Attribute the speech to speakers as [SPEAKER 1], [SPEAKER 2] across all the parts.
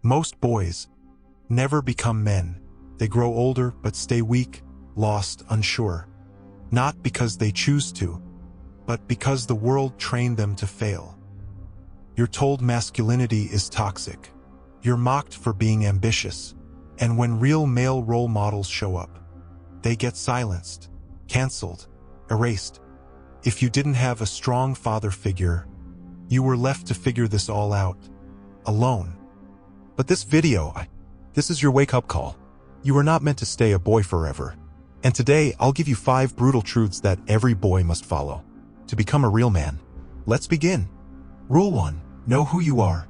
[SPEAKER 1] Most boys never become men. They grow older but stay weak, lost, unsure. Not because they choose to, but because the world trained them to fail. You're told masculinity is toxic. You're mocked for being ambitious. And when real male role models show up, they get silenced, canceled, erased. If you didn't have a strong father figure, you were left to figure this all out, alone. But this is your wake-up call. You are not meant to stay a boy forever. And today, I'll give you 5 brutal truths that every boy must follow to become a real man. Let's begin. Rule 1. Know who you are.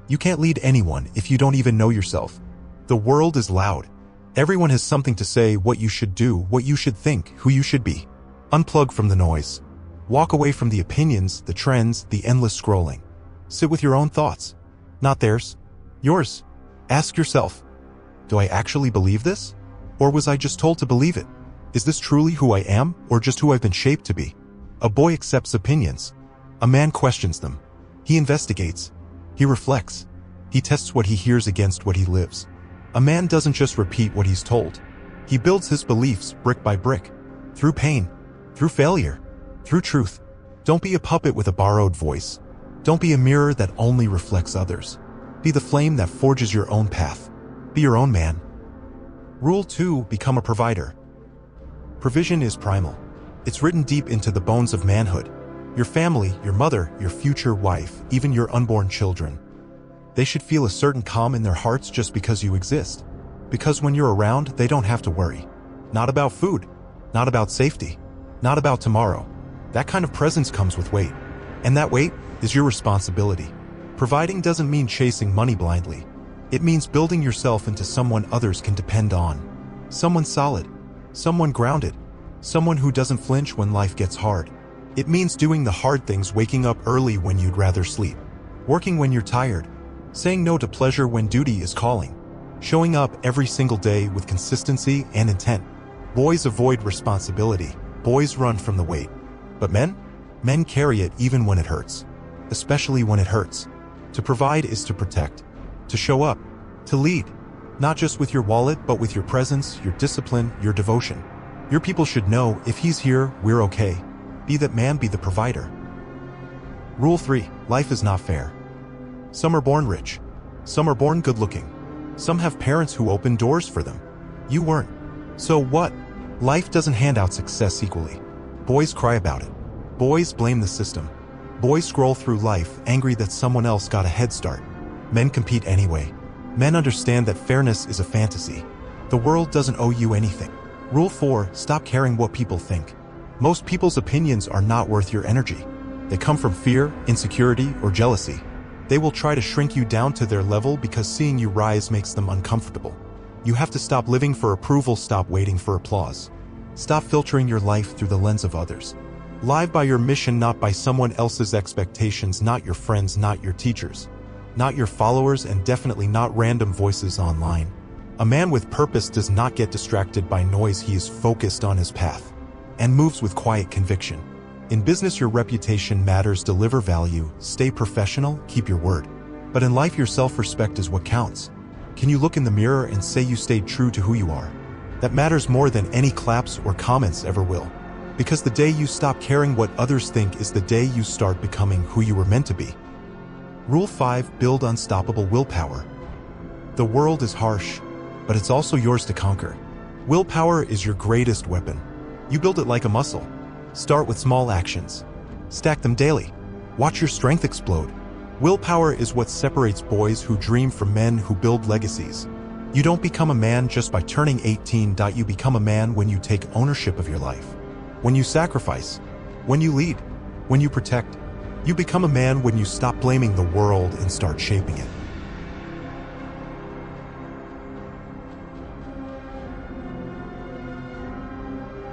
[SPEAKER 1] You can't lead anyone if you don't even know yourself. The world is loud. Everyone has something to say, what you should do, what you should think, who you should be. Unplug from the noise. Walk away from the opinions, the trends, the endless scrolling. Sit with your own thoughts. Not theirs. Yours. Ask yourself, do I actually believe this? Or was I just told to believe it? Is this truly who I am, or just who I've been shaped to be? A boy accepts opinions. A man questions them. He investigates. He reflects. He tests what he hears against what he lives. A man doesn't just repeat what he's told. He builds his beliefs brick by brick. Through pain. Through failure. Through truth. Don't be a puppet with a borrowed voice. Don't be a mirror that only reflects others. Be the flame that forges your own path. Be your own man. Rule 2. Become a provider. Provision is primal. It's written deep into the bones of manhood. Your family, your mother, your future wife, even your unborn children. They should feel a certain calm in their hearts just because you exist. Because when you're around, they don't have to worry. Not about food. Not about safety. Not about tomorrow. That kind of presence comes with weight. And that weight is your responsibility. Providing doesn't mean chasing money blindly. It means building yourself into someone others can depend on. Someone solid. Someone grounded. Someone who doesn't flinch when life gets hard. It means doing the hard things, waking up early when you'd rather sleep. Working when you're tired. Saying no to pleasure when duty is calling. Showing up every single day with consistency and intent. Boys avoid responsibility. Boys run from the weight. But men carry it even when it hurts. Especially when it hurts. To provide is to protect. To show up. To lead. Not just with your wallet, but with your presence, your discipline, your devotion. Your people should know, if he's here, we're okay. Be that man, be the provider. Rule 3. Life is not fair. Some are born rich. Some are born good-looking. Some have parents who open doors for them. You weren't. So what? Life doesn't hand out success equally. Boys cry about it. Boys blame the system. Boys scroll through life angry that someone else got a head start. Men compete anyway. Men understand that fairness is a fantasy. The world doesn't owe you anything. Rule 4. Stop caring what people think. Most people's opinions are not worth your energy. They come from fear, insecurity, or jealousy. They will try to shrink you down to their level because seeing you rise makes them uncomfortable. You have to stop living for approval, stop waiting for applause. Stop filtering your life through the lens of others. Live by your mission, not by someone else's expectations, not your friends, not your teachers, not your followers, and definitely not random voices online. A man with purpose does not get distracted by noise. He is focused on his path and moves with quiet conviction. In business, your reputation matters. Deliver value, stay professional, keep your word. But in life, your self-respect is what counts. Can you look in the mirror and say you stayed true to who you are? That matters more than any claps or comments ever will. Because the day you stop caring what others think is the day you start becoming who you were meant to be. Rule 5. Build unstoppable willpower. The world is harsh, but it's also yours to conquer. Willpower is your greatest weapon. You build it like a muscle. Start with small actions. Stack them daily. Watch your strength explode. Willpower is what separates boys who dream from men who build legacies. You don't become a man just by turning 18. You become a man when you take ownership of your life. When you sacrifice. When you lead. When you protect. You become a man when you stop blaming the world and start shaping it.